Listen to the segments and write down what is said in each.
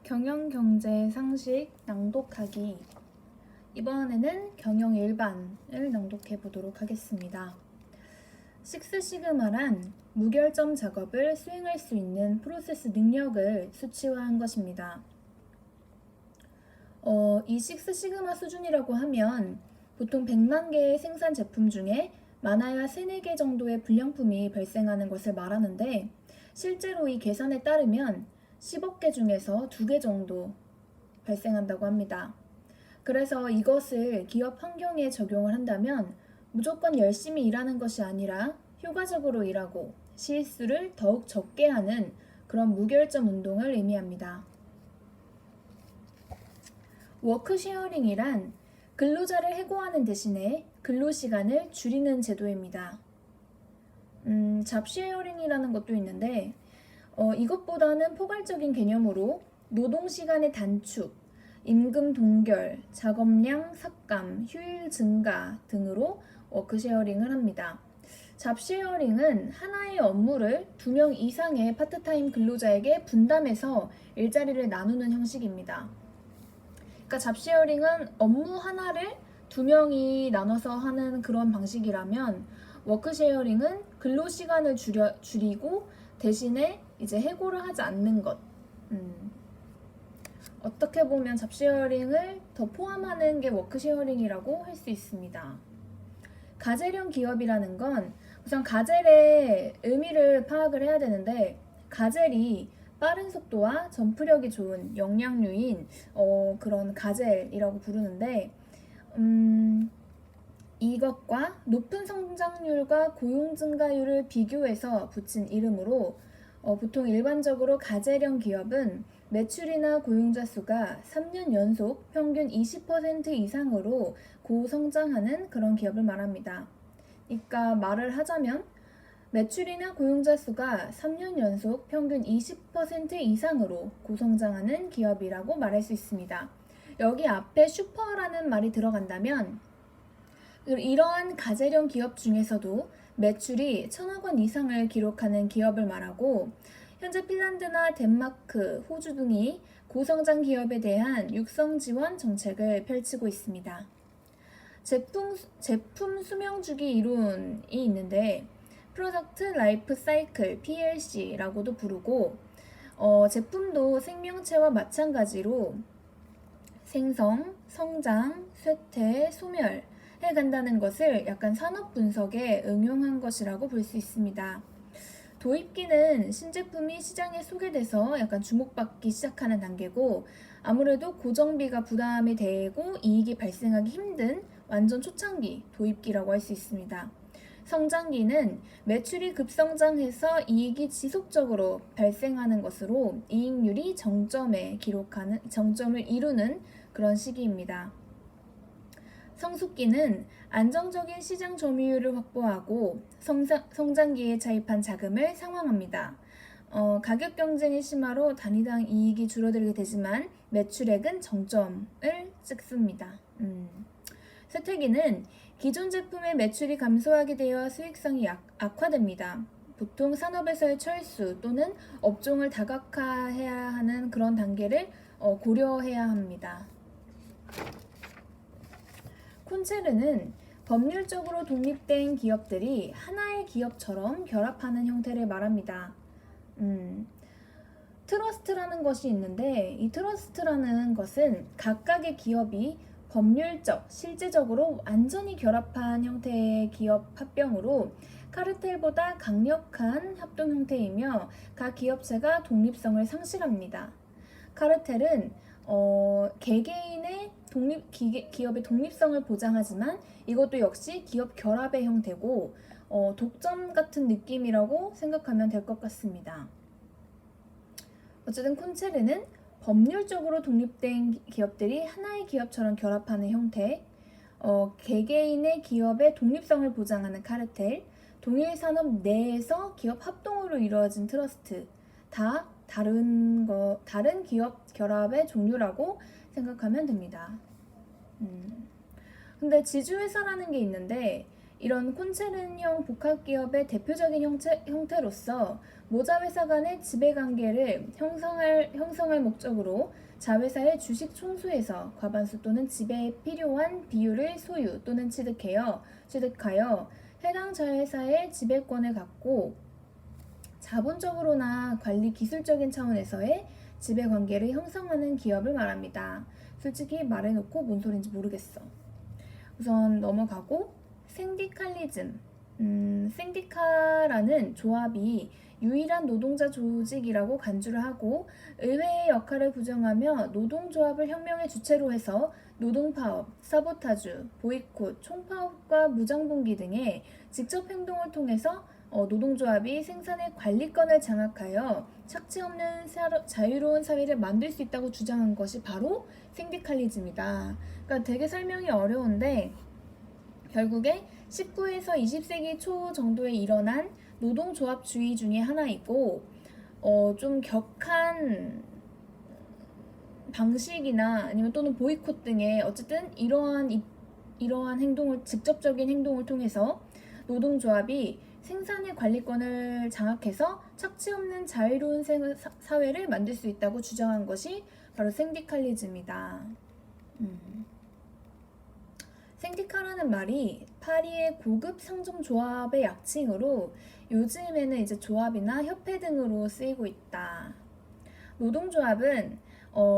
경영경제 상식 낭독하기. 이번에는 경영 일반을 낭독해 보도록 하겠습니다. 식스 시그마란 무결점 작업을 수행할 수 있는 프로세스 능력을 수치화한 것입니다. 이 식스 시그마 수준이라고 하면 보통 100만 개의 생산 제품 중에 많아야 3, 4개 정도의 불량품이 발생하는 것을 말하는데, 실제로 이 계산에 따르면 10억 개 중에서 2개 정도 발생한다고 합니다. 그래서 이것을 기업 환경에 적용을 한다면 무조건 열심히 일하는 것이 아니라 효과적으로 일하고 실수를 더욱 적게 하는 그런 무결점 운동을 의미합니다. 워크쉐어링이란 근로자를 해고하는 대신에 근로시간을 줄이는 제도입니다. 잡쉐어링이라는 것도 있는데 이것보다는 포괄적인 개념으로 노동시간의 단축, 임금 동결, 작업량 삭감, 휴일 증가 등으로 워크쉐어링을 합니다. 잡쉐어링은 하나의 업무를 2명 이상의 파트타임 근로자에게 분담해서 일자리를 나누는 형식입니다. 그러니까 잡쉐어링은 업무 하나를 2명이 나눠서 하는 그런 방식이라면, 워크쉐어링은 근로시간을 줄이고 대신에 이제 해고를 하지 않는 것. 어떻게 보면 잡쉐어링을 더 포함하는 게 워크쉐어링이라고 할 수 있습니다. 가젤형 기업이라는 건 우선 가젤의 의미를 파악을 해야 되는데, 가젤이 빠른 속도와 전투력이 좋은 영양류인 그런 가젤이라고 부르는데, 이것과 높은 성장률과 고용 증가율을 비교해서 붙인 이름으로 보통 일반적으로 가젤형 기업은 매출이나 고용자 수가 3년 연속 평균 20% 이상으로 고성장하는 그런 기업을 말합니다. 그러니까 말을 하자면 매출이나 고용자 수가 3년 연속 평균 20% 이상으로 고성장하는 기업이라고 말할 수 있습니다. 여기 앞에 슈퍼라는 말이 들어간다면, 이러한 가젤형 기업 중에서도 매출이 1,000억 원 이상을 기록하는 기업을 말하고, 현재 핀란드나 덴마크, 호주 등이 고성장 기업에 대한 육성 지원 정책을 펼치고 있습니다. 제품 수명주기 이론이 있는데, 프로덕트 라이프 사이클 PLC라고도 부르고, 제품도 생명체와 마찬가지로 생성, 성장, 쇠퇴, 소멸 해간다는 것을 약간 산업 분석에 응용한 것이라고 볼 수 있습니다. 도입기는 신제품이 시장에 소개돼서 약간 주목받기 시작하는 단계고, 아무래도 고정비가 부담이 되고 이익이 발생하기 힘든 완전 초창기 도입기라고 할 수 있습니다. 성장기는 매출이 급성장해서 이익이 지속적으로 발생하는 것으로 이익률이 정점을 이루는 그런 시기입니다. 성숙기는 안정적인 시장 점유율을 확보하고 성장기에 차입한 자금을 상환합니다. 가격 경쟁의 심화로 단위당 이익이 줄어들게 되지만 매출액은 정점을 찍습니다. 쇠퇴기는 기존 제품의 매출이 감소하게 되어 수익성이 악화됩니다. 보통 산업에서의 철수 또는 업종을 다각화해야 하는 그런 단계를 고려해야 합니다. 콘체르는 법률적으로 독립된 기업들이 하나의 기업처럼 결합하는 형태를 말합니다. 트러스트라는 것이 있는데, 이 트러스트라는 것은 각각의 기업이 법률적, 실제적으로 완전히 결합한 형태의 기업 합병으로 카르텔보다 강력한 합동 형태이며 각 기업체가 독립성을 상실합니다. 카르텔은 개개인의 기업의 독립성을 보장하지만 이것도 역시 기업 결합의 형태고 독점 같은 느낌이라고 생각하면 될 것 같습니다. 어쨌든 콘체르는 법률적으로 독립된 기업들이 하나의 기업처럼 결합하는 형태, 개개인의 기업의 독립성을 보장하는 카르텔, 동일 산업 내에서 기업 합동으로 이루어진 트러스트, 다 다른 기업 결합의 종류라고 생각하면 됩니다. 근데 지주회사라는 게 있는데, 이런 콘체른형 복합기업의 대표적인 형태로서 모자회사 간의 지배관계를 형성할 목적으로 자회사의 주식 총수에서 과반수 또는 지배에 필요한 비율을 소유 또는 취득하여 해당 자회사의 지배권을 갖고 자본적으로나 관리 기술적인 차원에서의 지배관계를 형성하는 기업을 말합니다. 솔직히 말해놓고 뭔 소린지 모르겠어. 우선 넘어가고 생디칼리즘. 생디카라는 조합이 유일한 노동자 조직이라고 간주를 하고 의회의 역할을 부정하며 노동조합을 혁명의 주체로 해서 노동파업, 사보타주, 보이콧, 총파업과 무장봉기 등의 직접 행동을 통해서 노동조합이 생산의 관리권을 장악하여 착취 없는 자유로운 사회를 만들 수 있다고 주장한 것이 바로 생디칼리즘이다. 그러니까 되게 설명이 어려운데 결국에 19에서 20세기 초 정도에 일어난 노동조합주의 중에 하나이고 좀 격한 방식이나 아니면 또는 보이콧 등의 어쨌든 이러한 행동을 직접적인 행동을 통해서 노동조합이 생산의 관리권을 장악해서 착취 없는 자유로운 사회를 만들 수 있다고 주장한 것이 바로 생디칼리즘이다. 생디카라는 말이 파리의 고급 상점 조합의 약칭으로 요즘에는 이제 조합이나 협회 등으로 쓰이고 있다. 노동조합은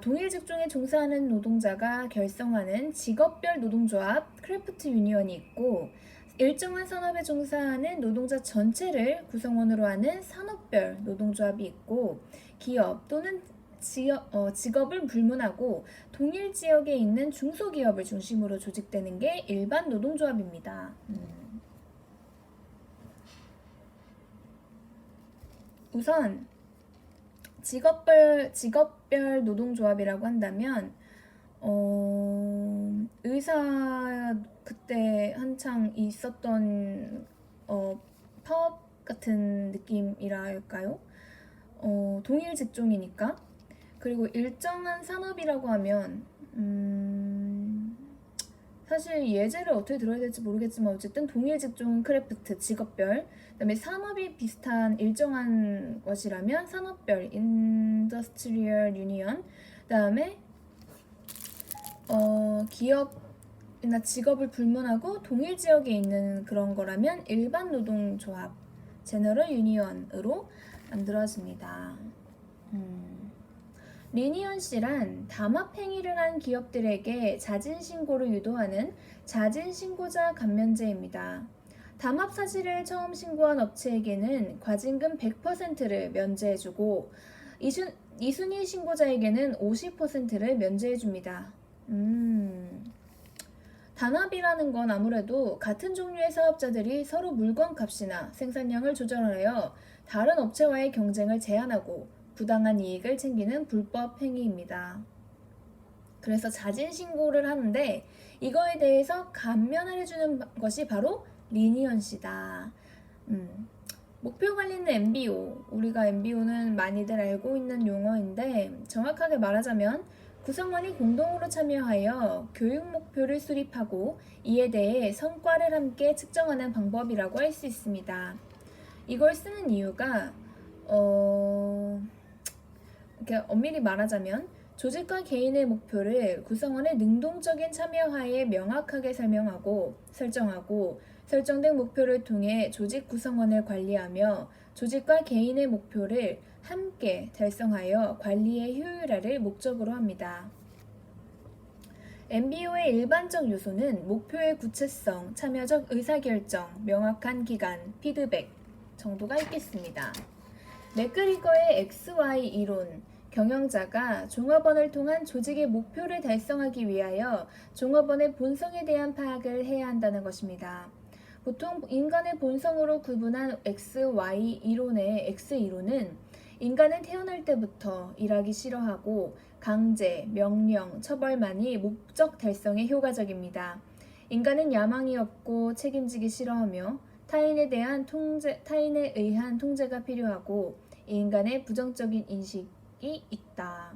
동일 직종에 종사하는 노동자가 결성하는 직업별 노동조합 크래프트 유니언이 있고 일정한 산업에 종사하는 노동자 전체를 구성원으로 하는 산업별 노동조합이 있고 기업 또는 직업을 불문하고 동일 지역에 있는 중소기업을 중심으로 조직되는 게 일반 노동조합입니다. 우선 직업별 노동조합이라고 한다면 의사 그때 한창 있었던 파업 같은 느낌이라 할까요? 동일 직종이니까. 그리고 일정한 산업이라고 하면 사실 예제를 어떻게 들어야 될지 모르겠지만 어쨌든 동일 직종은 크래프트, 직업별, 그다음에 산업이 비슷한 일정한 것이라면 산업별, 인더스트리얼 유니언, 그다음에 기업이나 직업을 불문하고 동일 지역에 있는 그런 거라면 일반 노동조합, 제너럴 유니언으로 만들어집니다. 리니언시란 담합 행위를 한 기업들에게 자진신고를 유도하는 자진신고자 감면제입니다. 담합 사실을 처음 신고한 업체에게는 과징금 100%를 면제해주고 이순위 신고자에게는 50%를 면제해줍니다. 단합이라는 건 아무래도 같은 종류의 사업자들이 서로 물건값이나 생산량을 조절하여 다른 업체와의 경쟁을 제한하고 부당한 이익을 챙기는 불법 행위입니다. 그래서 자진신고를 하는데 이거에 대해서 감면을 해주는 것이 바로 리니언시다. 목표 관리는 MBO. 우리가 MBO는 많이들 알고 있는 용어인데 정확하게 말하자면 구성원이 공동으로 참여하여 교육 목표를 수립하고 이에 대해 성과를 함께 측정하는 방법이라고 할 수 있습니다. 이걸 쓰는 이유가 이렇게 엄밀히 말하자면 조직과 개인의 목표를 구성원의 능동적인 참여하에 명확하게 설정하고 설정된 목표를 통해 조직 구성원을 관리하며 조직과 개인의 목표를 함께 달성하여 관리의 효율화를 목적으로 합니다. MBO의 일반적 요소는 목표의 구체성, 참여적 의사결정, 명확한 기간, 피드백 정도가 있겠습니다. 맥그리거의 XY 이론, 경영자가 종업원을 통한 조직의 목표를 달성하기 위하여 종업원의 본성에 대한 파악을 해야 한다는 것입니다. 보통 인간의 본성으로 구분한 XY 이론의 X 이론은 인간은 태어날 때부터 일하기 싫어하고 강제, 명령, 처벌만이 목적 달성에 효과적입니다. 인간은 야망이 없고 책임지기 싫어하며 타인에 의한 통제가 필요하고 인간의 부정적인 인식이 있다.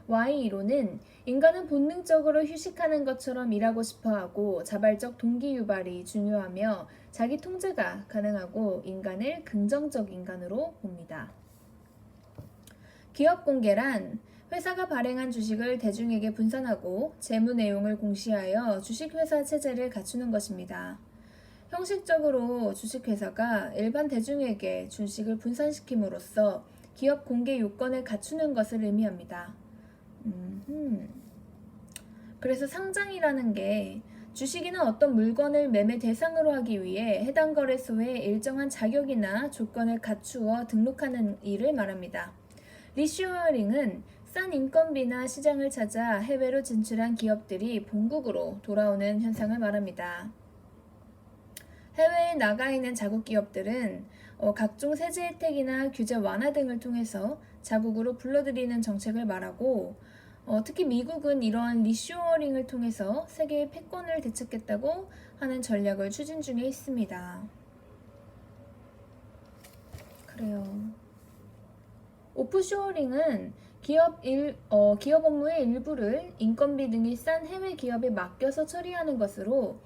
Y 이론은 인간은 본능적으로 휴식하는 것처럼 일하고 싶어하고 자발적 동기 유발이 중요하며 자기 통제가 가능하고 인간을 긍정적 인간으로 봅니다. 기업 공개란 회사가 발행한 주식을 대중에게 분산하고 재무 내용을 공시하여 주식회사 체제를 갖추는 것입니다. 형식적으로 주식회사가 일반 대중에게 주식을 분산시킴으로써 기업 공개 요건을 갖추는 것을 의미합니다. 그래서 상장이라는 게 주식이나 어떤 물건을 매매 대상으로 하기 위해 해당 거래소에 일정한 자격이나 조건을 갖추어 등록하는 일을 말합니다. 리슈어링은 싼 인건비나 시장을 찾아 해외로 진출한 기업들이 본국으로 돌아오는 현상을 말합니다. 해외에 나가 있는 자국 기업들은 각종 세제 혜택이나 규제 완화 등을 통해서 자국으로 불러들이는 정책을 말하고 특히 미국은 이러한 리쇼어링을 통해서 세계의 패권을 되찾겠다고 하는 전략을 추진 중에 있습니다. 그래요. 오프쇼어링은 기업 업무의 일부를 인건비 등이 싼 해외 기업에 맡겨서 처리하는 것으로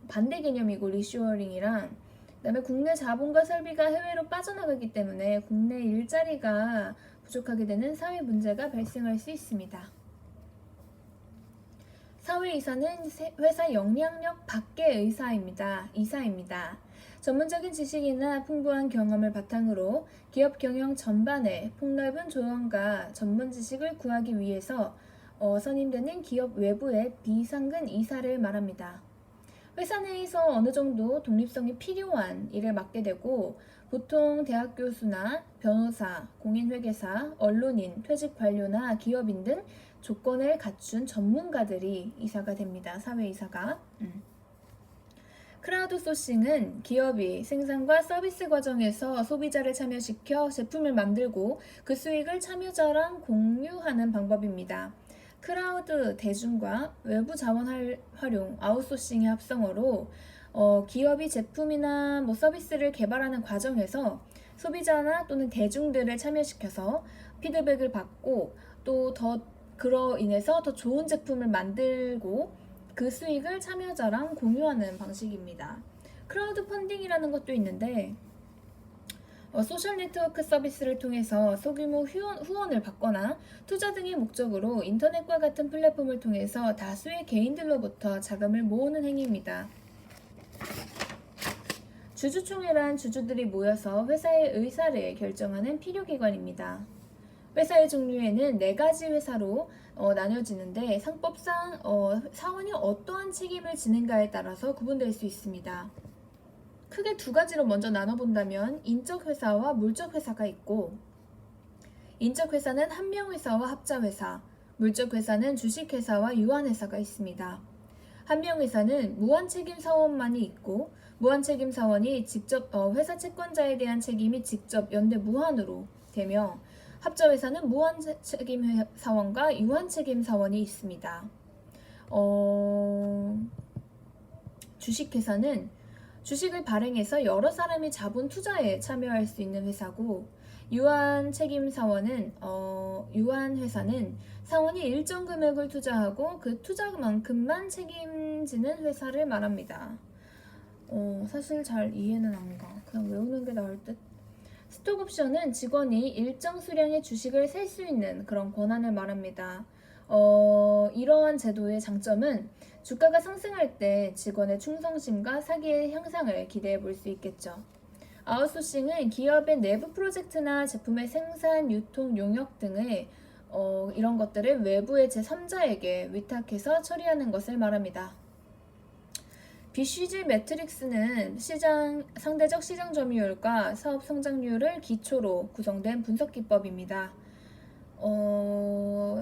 반대 개념이고, 리쇼어링이랑 그다음에 국내 자본과 설비가 해외로 빠져나가기 때문에 국내 일자리가 부족하게 되는 사회 문제가 발생할 수 있습니다. 사회이사는 회사 영향력 밖의 이사입니다. 전문적인 지식이나 풍부한 경험을 바탕으로 기업 경영 전반에 폭넓은 조언과 전문 지식을 구하기 위해서 선임되는 기업 외부의 비상근 이사를 말합니다. 회사 내에서 어느 정도 독립성이 필요한 일을 맡게 되고 보통 대학 교수나 변호사, 공인회계사, 언론인, 퇴직관료나 기업인 등 조건을 갖춘 전문가들이 이사가 됩니다. 사회이사가. 크라우드 소싱은 기업이 생산과 서비스 과정에서 소비자를 참여시켜 제품을 만들고 그 수익을 참여자랑 공유하는 방법입니다. 크라우드 대중과 외부 자원 활용, 아웃소싱의 합성어로 기업이 제품이나 서비스를 개발하는 과정에서 소비자나 또는 대중들을 참여시켜서 피드백을 받고 또 그로 인해서 더 좋은 제품을 만들고 그 수익을 참여자랑 공유하는 방식입니다. 크라우드 펀딩이라는 것도 있는데 소셜 네트워크 서비스를 통해서 소규모 후원을 받거나 투자 등의 목적으로 인터넷과 같은 플랫폼을 통해서 다수의 개인들로부터 자금을 모으는 행위입니다. 주주총회란 주주들이 모여서 회사의 의사를 결정하는 필요기관입니다. 회사의 종류에는 4가지 회사로 나뉘어지는데 상법상 사원이 어떠한 책임을 지는가에 따라서 구분될 수 있습니다. 크게 2가지로 먼저 나눠본다면 인적회사와 물적회사가 있고, 인적회사는 한명회사와 합자회사, 물적회사는 주식회사와 유한회사가 있습니다. 한명회사는 무한책임사원만이 있고 무한책임사원이 직접 회사 채권자에 대한 책임이 직접 연대 무한으로 되며, 합자회사는 무한책임사원과 유한책임사원이 있습니다. 주식회사는 주식을 발행해서 여러 사람이 자본 투자에 참여할 수 있는 회사고, 유한회사는 사원이 일정 금액을 투자하고 그 투자만큼만 책임지는 회사를 말합니다. 사실 잘 이해는 안 가. 그냥 외우는 게 나을 듯. 스톡옵션은 직원이 일정 수량의 주식을 살 수 있는 그런 권한을 말합니다. 이러한 제도의 장점은 주가가 상승할 때 직원의 충성심과 사기의 향상을 기대해 볼 수 있겠죠. 아웃소싱은 기업의 내부 프로젝트나 제품의 생산, 유통, 용역 등의 이런 것들을 외부의 제3자에게 위탁해서 처리하는 것을 말합니다. BCG 매트릭스는 상대적 시장 점유율과 사업 성장률을 기초로 구성된 분석 기법입니다.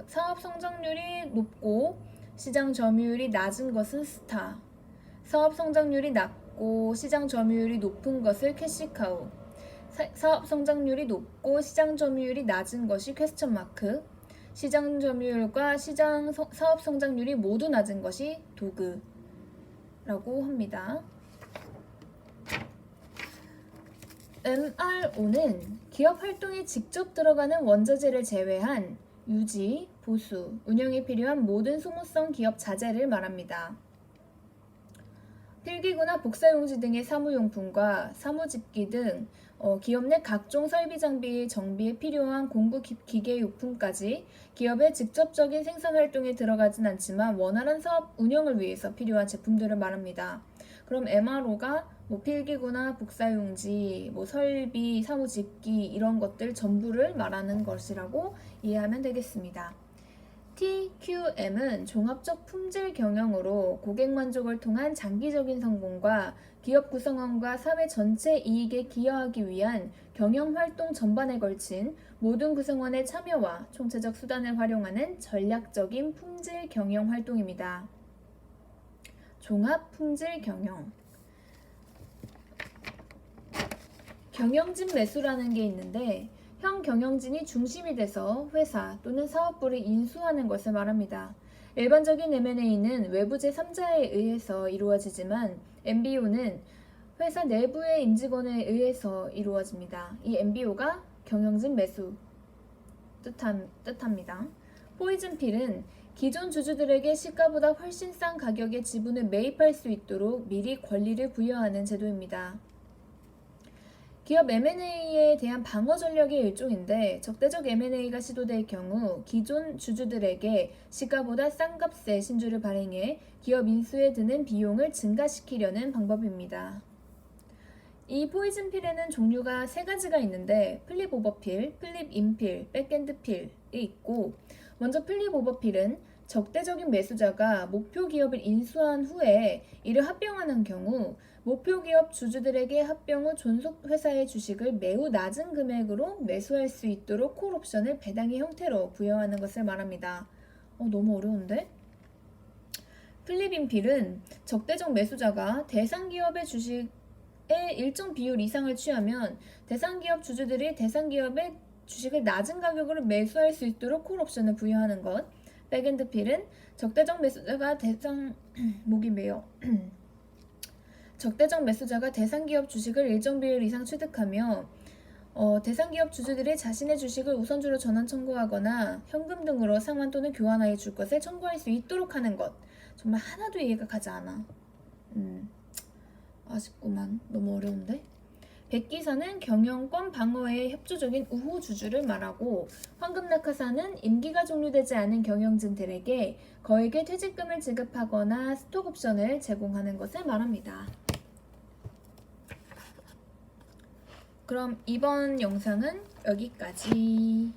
사업 성장률이 높고 시장 점유율이 낮은 것은 스타, 사업 성장률이 낮고 시장 점유율이 높은 것을 캐시카우, 사업 성장률이 높고 시장 점유율이 낮은 것이 퀘스천 마크, 시장 점유율과 사업 성장률이 모두 낮은 것이 도그 라고 합니다. MRO는 기업 활동에 직접 들어가는 원자재를 제외한 유지, 보수, 운영에 필요한 모든 소모성 기업 자재를 말합니다. 필기구나 복사용지 등의 사무용품과 사무집기 등 기업 내 각종 설비 장비 정비에 필요한 공구 기계용품까지 기업의 직접적인 생산활동에 들어가진 않지만 원활한 사업 운영을 위해서 필요한 제품들을 말합니다. 그럼 MRO가 필기구나 복사용지, 설비, 사무집기 이런 것들 전부를 말하는 것이라고 이해하면 되겠습니다. TQM은 종합적 품질 경영으로 고객 만족을 통한 장기적인 성공과 기업 구성원과 사회 전체 이익에 기여하기 위한 경영 활동 전반에 걸친 모든 구성원의 참여와 총체적 수단을 활용하는 전략적인 품질 경영 활동입니다. 종합 품질 경영. 경영진 매수라는 게 있는데 현 경영진이 중심이 돼서 회사 또는 사업부를 인수하는 것을 말합니다. 일반적인 M&A는 외부 제3자에 의해서 이루어지지만 MBO는 회사 내부의 임직원에 의해서 이루어집니다. 이 MBO가 경영진 매수 뜻합니다. 포이즌필은 기존 주주들에게 시가보다 훨씬 싼 가격에 지분을 매입할 수 있도록 미리 권리를 부여하는 제도입니다. 기업 M&A에 대한 방어 전략의 일종인데 적대적 M&A가 시도될 경우 기존 주주들에게 시가보다 싼 값에 신주를 발행해 기업 인수에 드는 비용을 증가시키려는 방법입니다. 이 포이즌필에는 종류가 3가지가 있는데 플립 오버필, 플립 인필, 백엔드 필이 있고 먼저 플립 오버필은 적대적인 매수자가 목표 기업을 인수한 후에 이를 합병하는 경우 목표 기업 주주들에게 합병 후 존속 회사의 주식을 매우 낮은 금액으로 매수할 수 있도록 콜옵션을 배당의 형태로 부여하는 것을 말합니다. 너무 어려운데? 플립 인필은 적대적 매수자가 대상 기업의 주식의 일정 비율 이상을 취하면 대상 기업 주주들이 대상 기업의 주식을 낮은 가격으로 매수할 수 있도록 콜옵션을 부여하는 것. 백엔드 필은 적대적 매수자가 적대적 매수자가 대상 기업 주식을 일정 비율 이상 취득하며 대상 기업 주주들이 자신의 주식을 우선주로 전환 청구하거나 현금 등으로 상환 또는 교환하여 줄 것을 청구할 수 있도록 하는 것. 정말 하나도 이해가 가지 않아. 아쉽구만. 너무 어려운데? 백기사는 경영권 방어에 협조적인 우호 주주를 말하고 황금낙하사는 임기가 종료되지 않은 경영진들에게 거액의 퇴직금을 지급하거나 스톡옵션을 제공하는 것을 말합니다. 그럼 이번 영상은 여기까지.